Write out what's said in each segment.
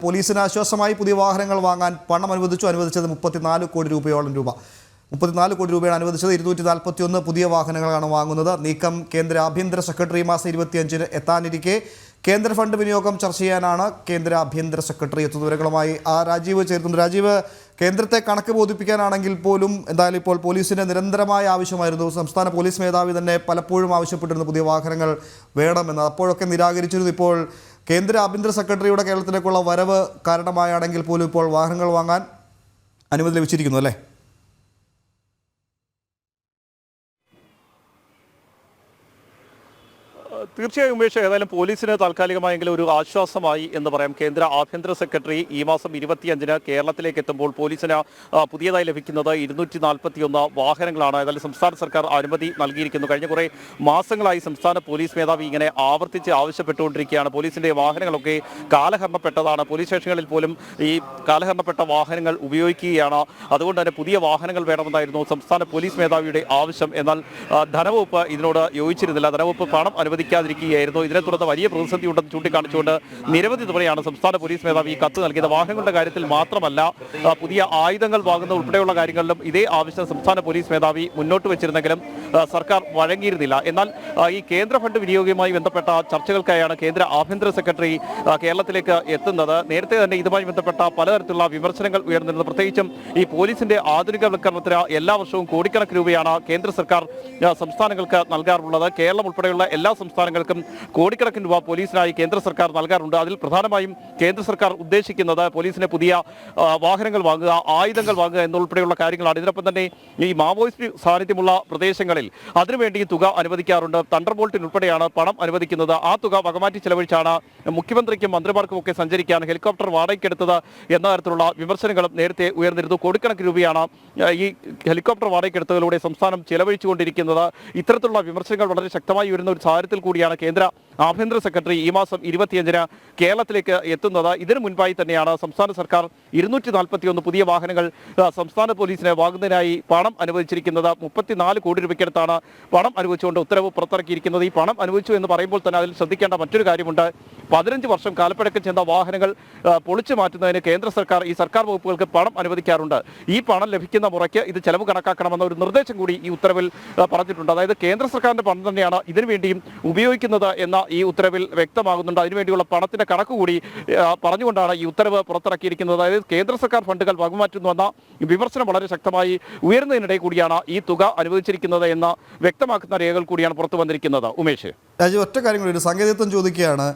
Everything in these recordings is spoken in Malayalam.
പോലീസിന് ആശ്വാസമായി പുതിയ വാഹനങ്ങൾ വാങ്ങാൻ പണം അനുവദിച്ചത് 34 കോടി രൂപയോളം രൂപ. 34 കോടി രൂപയാണ് അനുവദിച്ചത്. 241 പുതിയ വാഹനങ്ങളാണ് വാങ്ങുന്നത്. നീക്കം കേന്ദ്ര ആഭ്യന്തര സെക്രട്ടറി മാസം 25-ന് എത്താനിരിക്കെ കേന്ദ്ര ഫണ്ട് വിനിയോഗം ചർച്ച ചെയ്യാനാണ് കേന്ദ്ര ആഭ്യന്തര സെക്രട്ടറി എത്തുന്ന വിവരങ്ങളുമായി രാജീവ് ചേർക്കുന്നു. രാജീവ്, കേന്ദ്രത്തെ കണക്ക് ബോധിപ്പിക്കാനാണെങ്കിൽ പോലും എന്തായാലും ഇപ്പോൾ പോലീസിന് നിരന്തരമായ ആവശ്യമായിരുന്നു. സംസ്ഥാന പോലീസ് മേധാവി തന്നെ പലപ്പോഴും ആവശ്യപ്പെട്ടിരുന്നു പുതിയ വാഹനങ്ങൾ വേണമെന്ന്. അപ്പോഴൊക്കെ നിരാകരിച്ചിരുന്നു. ഇപ്പോൾ കേന്ദ്ര ആഭ്യന്തര സെക്രട്ടറിയുടെ കേരളത്തിലേക്കുള്ള വരവ് കാരണമായാണെങ്കിൽ പോലും ഇപ്പോൾ വാഹനങ്ങൾ വാങ്ങാൻ അനുമതി ലഭിച്ചിരിക്കുന്നു അല്ലേ? തീർച്ചയായും ഉമേഷ്, ഏതായാലും പോലീസിന് താൽക്കാലികമായെങ്കിലും ഒരു ആശ്വാസമായി എന്ന് പറയാം. കേന്ദ്ര ആഭ്യന്തര സെക്രട്ടറി ഈ മാസം 25-ന് കേരളത്തിലേക്ക് എത്തുമ്പോൾ പോലീസിന് പുതിയതായി ലഭിക്കുന്നത് 241 വാഹനങ്ങളാണ്. ഏതായാലും സംസ്ഥാന സർക്കാർ അനുമതി നൽകിയിരിക്കുന്നു. കഴിഞ്ഞ കുറേ മാസങ്ങളായി സംസ്ഥാന പോലീസ് മേധാവി ഇങ്ങനെ ആവർത്തിച്ച് ആവശ്യപ്പെട്ടുകൊണ്ടിരിക്കുകയാണ്. പോലീസിന്റെ വാഹനങ്ങളൊക്കെ കാലഹരണപ്പെട്ടതാണ്. പോലീസ് സ്റ്റേഷനുകളിൽ പോലും ഈ കാലഹരണപ്പെട്ട വാഹനങ്ങൾ ഉപയോഗിക്കുകയാണ്. അതുകൊണ്ട് തന്നെ പുതിയ വാഹനങ്ങൾ വേണമെന്നായിരുന്നു സംസ്ഥാന പോലീസ് മേധാവിയുടെ ആവശ്യം. എന്നാൽ ധനവകുപ്പ് ഇതിനോട് യോജിച്ചിരുന്നില്ല. ധനവകുപ്പ് പണം അനുവദിക്കാതിരിക്കുകയായിരുന്നു. ഇതിനെ തുടർന്ന് വലിയ പ്രതിസന്ധി ഉണ്ടെന്ന് ചൂണ്ടിക്കാണിച്ചുകൊണ്ട് നിരവധി തവണയാണ് സംസ്ഥാന പോലീസ് മേധാവി കത്ത് നൽകിയത്. വാഹനങ്ങളുടെ കാര്യത്തിൽ മാത്രമല്ല, പുതിയ ആയുധങ്ങൾ വാങ്ങുന്ന ഉൾപ്പെടെയുള്ള കാര്യങ്ങളിലും ഇതേ ആവശ്യം സംസ്ഥാന പോലീസ് മേധാവി മുന്നോട്ട് വെച്ചിരുന്നെങ്കിലും സർക്കാർ വഴങ്ങിയിരുന്നില്ല. എന്നാൽ ഈ കേന്ദ്ര ഫണ്ട് വിനിയോഗവുമായി ബന്ധപ്പെട്ട ചർച്ചകൾക്കായാണ് കേന്ദ്ര ആഭ്യന്തര സെക്രട്ടറി കേരളത്തിലേക്ക് എത്തുന്നത്. നേരത്തെ തന്നെ ഇതുമായി ബന്ധപ്പെട്ട പലതരത്തിലുള്ള വിമർശനങ്ങൾ ഉയർന്നിരുന്നു. പ്രത്യേകിച്ചും ഈ പോലീസിന്റെ ആധുനികവൽക്കരണത്തിന് എല്ലാ വർഷവും കോടിക്കണക്കിന് രൂപയാണ് കേന്ദ്ര സർക്കാർ സംസ്ഥാനങ്ങൾക്ക് നൽകാറുള്ളത്. കേരളം ഉൾപ്പെടെയുള്ള എല്ലാ സംസ്ഥാനങ്ങൾക്കും കോടിക്കണക്കിന് രൂപ പോലീസിനായി കേന്ദ്ര സർക്കാർ നൽകാറുണ്ട്. അതിൽ പ്രധാനമായും കേന്ദ്ര സർക്കാർ ഉദ്ദേശിക്കുന്നത് പോലീസിന് പുതിയ വാഹനങ്ങൾ വാങ്ങുക, ആയുധങ്ങൾ വാങ്ങുക എന്നുൾപ്പെടെയുള്ള കാര്യങ്ങളാണ്. ഇതിനൊപ്പം തന്നെ ഈ മാവോയിസ്റ്റ് സാന്നിധ്യമുള്ള പ്രദേശങ്ങളിൽ അതിനുവേണ്ടി തുക അനുവദിക്കാറുണ്ട്. തണ്ടർബോൾട്ടിന് ഉൾപ്പെടെയാണ് പണം അനുവദിക്കുന്നത്. ആ തുക വകമാറ്റി ചെലവഴിച്ചാണ് മുഖ്യമന്ത്രിക്കും മന്ത്രിമാർക്കും ഒക്കെ സഞ്ചരിക്കാൻ ഹെലികോപ്റ്റർ വാടകയ്ക്കെടുത്തത് എന്ന തരത്തിലുള്ള വിമർശനങ്ങളും നേരത്തെ ഉയർന്നിരുന്നു. കോടിക്കണക്കിന് രൂപയാണ് ഈ ഹെലികോപ്റ്റർ വാടകയ്ക്കെടുത്തതിലൂടെ സംസ്ഥാനം ചെലവഴിച്ചുകൊണ്ടിരിക്കുന്നത്. ഇത്തരത്തിലുള്ള വിമർശനങ്ങൾ വളരെ ശക്തമായി വരുന്ന ഒരു സാഹചര്യത്തിൽ കൂടിയാണ് കേന്ദ്ര ആഭ്യന്തര സെക്രട്ടറി ഈ മാസം 25-ന് കേരളത്തിലേക്ക് എത്തുന്നത്. ഇതിനു മുൻപായി തന്നെയാണ് സംസ്ഥാന സർക്കാർ 241 പുതിയ വാഹനങ്ങൾ സംസ്ഥാന പോലീസിനെ വാങ്ങുന്നതിനായി പണം അനുവദിച്ചിരിക്കുന്നത്. 34 കോടി രൂപയ്ക്കടുത്താണ് പണം അനുവദിച്ചുകൊണ്ട് ഉത്തരവ് പുറത്തിറക്കിയിരിക്കുന്നത്. ഈ പണം അനുവദിച്ചു എന്ന് പറയുമ്പോൾ തന്നെ അതിൽ ശ്രദ്ധിക്കേണ്ട മറ്റൊരു കാര്യമുണ്ട്. 15 വർഷം കാലപ്പഴക്കം ചെന്ന വാഹനങ്ങൾ പൊളിച്ചു മാറ്റുന്നതിന് കേന്ദ്ര സർക്കാർ ഈ സർക്കാർ വകുപ്പുകൾക്ക് പണം അനുവദിക്കാറുണ്ട്. ഈ പണം ലഭിക്കുന്ന മുറയ്ക്ക് ഇത് ചെലവ് കണക്കാക്കണമെന്ന ഒരു നിർദ്ദേശം കൂടി ഈ ഉത്തരവിൽ പറഞ്ഞിട്ടുണ്ട്. അതായത് കേന്ദ്ര സർക്കാരിന്റെ പണം തന്നെയാണ് ഇതിനു വേണ്ടിയും ഉപയോഗിക്കുന്നത് എന്ന ഈ ഉത്തരവിൽ വ്യക്തമാകുന്നുണ്ട്. അതിനുവേണ്ടിയുള്ള പണത്തിന്റെ കണക്ക് കൂടി പറഞ്ഞുകൊണ്ടാണ് ഈ ഉത്തരവ് പുറത്തിറക്കിയിരിക്കുന്നത്. അതായത് കേന്ദ്ര സർക്കാർ ഫണ്ടുകൾ വകമാറ്റുന്നുവെന്ന വിമർശനം വളരെ ശക്തമായി ഉയർന്നതിനിടെ കൂടിയാണ് ഈ തുക അനുവദിച്ചിരിക്കുന്നത് എന്ന് വ്യക്തമാക്കുന്ന രേഖകൾ കൂടിയാണ് പുറത്തു വന്നിരിക്കുന്നത്. ഉമേഷ്, രാജീവ്, ഒറ്റ കാര്യം കൂടി ഒരു സാങ്കേതികത്വം ചോദിക്കുകയാണ്.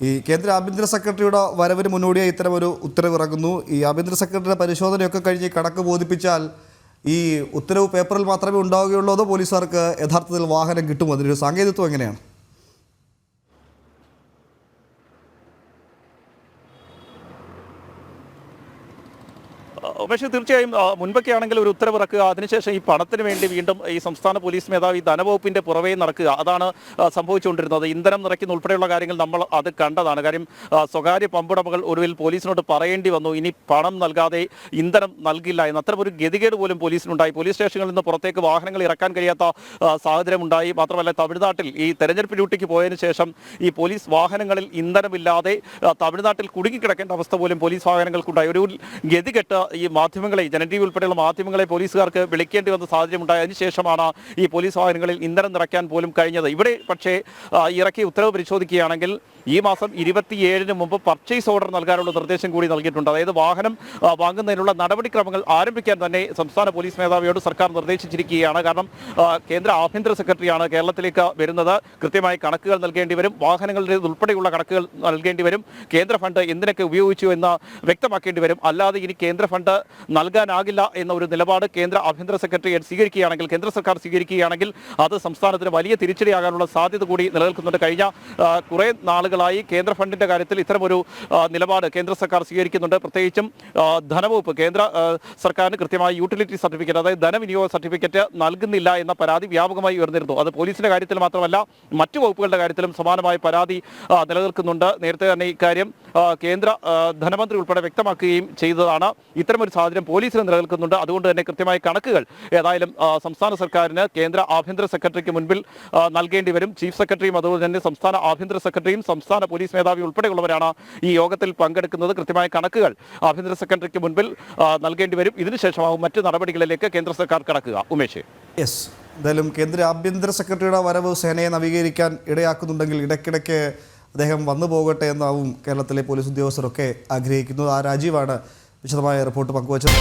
ഈ കേന്ദ്ര ആഭ്യന്തര സെക്രട്ടറിയുടെ വരവിന് മുന്നോടിയായി ഇത്തരം ഒരു ഉത്തരവ് ഇറങ്ങുന്നു. ഈ ആഭ്യന്തര സെക്രട്ടറിയുടെ പരിശോധനയൊക്കെ കഴിഞ്ഞ് കണക്ക് ബോധിപ്പിച്ചാൽ ഈ ഉത്തരവ് പേപ്പറിൽ മാത്രമേ ഉണ്ടാവുകയുള്ളൂ, അതോ പോലീസുകാർക്ക് യഥാർത്ഥത്തിൽ വാഹനം കിട്ടുമോ? അതിനൊരു സാങ്കേതികത്വം എങ്ങനെയാണ്? പക്ഷേ തീർച്ചയായും മുൻപൊക്കെ ആണെങ്കിൽ ഒരു ഉത്തരവ് ഇറക്കുക, അതിനുശേഷം ഈ പണത്തിന് വേണ്ടി വീണ്ടും ഈ സംസ്ഥാന പോലീസ് മേധാവി ധനവകുപ്പിന്റെ പുറവേ നടക്കുക, അതാണ് സംഭവിച്ചുകൊണ്ടിരുന്നത്. ഇന്ധനം നിറയ്ക്കുന്ന ഉൾപ്പെടെയുള്ള കാര്യങ്ങൾ നമ്മൾ അത് കണ്ടതാണ്. കാര്യം സ്വകാര്യ പമ്പുടമകൾ ഒടുവിൽ പോലീസിനോട് പറയേണ്ടി വന്നു ഇനി പണം നൽകാതെ ഇന്ധനം നൽകില്ല എന്ന്. അത്തരം ഒരു ഗതികേട് പോലും പോലീസിനുണ്ടായി. പോലീസ് സ്റ്റേഷനുകളിൽ നിന്ന് പുറത്തേക്ക് വാഹനങ്ങൾ ഇറക്കാൻ കഴിയാത്ത സാഹചര്യം ഉണ്ടായി. മാത്രമല്ല, തമിഴ്നാട്ടിൽ ഈ തെരഞ്ഞെടുപ്പ് ഡ്യൂട്ടിക്ക് പോയതിനു ശേഷം ഈ പോലീസ് വാഹനങ്ങളിൽ ഇന്ധനമില്ലാതെ തമിഴ്നാട്ടിൽ കുടുങ്ങിക്കിടക്കേണ്ട അവസ്ഥ പോലും പോലീസ് വാഹനങ്ങൾക്കുണ്ടായി. ഒരു ഗതികെട്ട് ഈ മാധ്യമങ്ങളെ, ജനം ടി വി ഉൾപ്പെടെയുള്ള മാധ്യമങ്ങളെ പോലീസുകാർക്ക് വിളിക്കേണ്ടി വന്ന സാഹചര്യം ഉണ്ടായി. അതിനുശേഷമാണ് ഈ പോലീസ് വാഹനങ്ങളിൽ ഇന്ധനം നിറയ്ക്കാൻ പോലും കഴിഞ്ഞത്. ഇവിടെ പക്ഷേ ഇറക്കിയ ഉത്തരവ് പരിശോധിക്കുകയാണെങ്കിൽ ഈ മാസം 27-ന് മുമ്പ് പർച്ചേസ് ഓർഡർ നൽകാനുള്ള നിർദ്ദേശം കൂടി നൽകിയിട്ടുണ്ട്. അതായത് വാഹനം വാങ്ങുന്നതിനുള്ള നടപടിക്രമങ്ങൾ ആരംഭിക്കാൻ തന്നെ സംസ്ഥാന പോലീസ് മേധാവിയോട് സർക്കാർ നിർദ്ദേശിച്ചിരിക്കുകയാണ്. കാരണം കേന്ദ്ര ആഭ്യന്തര സെക്രട്ടറിയാണ് കേരളത്തിലേക്ക് വരുന്നത്. കൃത്യമായി കണക്കുകൾ നൽകേണ്ടി വരും. വാഹനങ്ങളുടെ ഉൾപ്പെടെയുള്ള കണക്കുകൾ നൽകേണ്ടി വരും. കേന്ദ്ര ഫണ്ട് എന്തിനൊക്കെ ഉപയോഗിച്ചു എന്ന് വ്യക്തമാക്കേണ്ടി വരും. അല്ലാതെ ഇനി കേന്ദ്ര ഫണ്ട് നൽകാനാകില്ല എന്ന ഒരു നിലപാട് കേന്ദ്ര ആഭ്യന്തര സെക്രട്ടറി സ്വീകരിക്കുകയാണെങ്കിൽ, കേന്ദ്ര സർക്കാർ സ്വീകരിക്കുകയാണെങ്കിൽ അത് സംസ്ഥാനത്തിന് വലിയ തിരിച്ചടിയാകാനുള്ള സാധ്യത കൂടി നിലനിൽക്കുന്നുണ്ട്. കഴിഞ്ഞ കുറേ നാളുകളായി കേന്ദ്ര ഫണ്ടിന്റെ കാര്യത്തിൽ ഇത്തരമൊരു നിലപാട് കേന്ദ്ര സർക്കാർ സ്വീകരിക്കുന്നുണ്ട്. പ്രത്യേകിച്ചും ധനവകുപ്പ് കേന്ദ്ര സർക്കാരിന് കൃത്യമായി യൂട്ടിലിറ്റി സർട്ടിഫിക്കറ്റ്, അതായത് ധനവിനിയോഗ സർട്ടിഫിക്കറ്റ് നൽകുന്നില്ല എന്ന പരാതി വ്യാപകമായി ഉയർന്നിരുന്നു. അത് പോലീസിന്റെ കാര്യത്തിൽ മാത്രമല്ല മറ്റു വകുപ്പുകളുടെ കാര്യത്തിലും സമാനമായ പരാതി നിലനിൽക്കുന്നുണ്ട്. നേരത്തെ തന്നെ ഇക്കാര്യം കേന്ദ്ര ധനമന്ത്രി ഉൾപ്പെടെ വ്യക്തമാക്കുകയും ചെയ്തതാണ്. ഇത്തരമൊരു സാഹചര്യം പോലീസിന് നിലനിൽക്കുന്നുണ്ട്. അതുകൊണ്ട് തന്നെ കൃത്യമായ കണക്കുകൾ ഏതായാലും സംസ്ഥാന സർക്കാരിന് കേന്ദ്ര ആഭ്യന്തര സെക്രട്ടറിക്ക് മുൻപിൽ നൽകേണ്ടി വരും. ചീഫ് സെക്രട്ടറിയും അതുപോലെ തന്നെ സംസ്ഥാന ആഭ്യന്തര സെക്രട്ടറിയും സംസ്ഥാന പോലീസ് മേധാവി ഉൾപ്പെടെയുള്ളവരാണ് ഈ യോഗത്തിൽ പങ്കെടുക്കുന്നത്. കൃത്യമായ കണക്കുകൾ ആഭ്യന്തര സെക്രട്ടറിക്ക് മുൻപിൽ നൽകേണ്ടി വരും. ഇതിനുശേഷമാവും മറ്റ് നടപടികളിലേക്ക് കേന്ദ്ര സർക്കാർ കടക്കുക. ഉമേഷ്, യെസ്, എന്തായാലും കേന്ദ്ര ആഭ്യന്തര സെക്രട്ടറിയുടെ വരവ് സേനയെ നവീകരിക്കാൻ ഇടയാക്കുന്നുണ്ടെങ്കിൽ ഇടയ്ക്കിടയ്ക്ക് അദ്ദേഹം വന്നു പോകട്ടെ എന്നാവും കേരളത്തിലെ പോലീസ് ഉദ്യോഗസ്ഥരൊക്കെ ആഗ്രഹിക്കുന്നത്. ആ രാജീവാണ് വിശദമായ റിപ്പോർട്ട് പങ്കുവച്ചത്.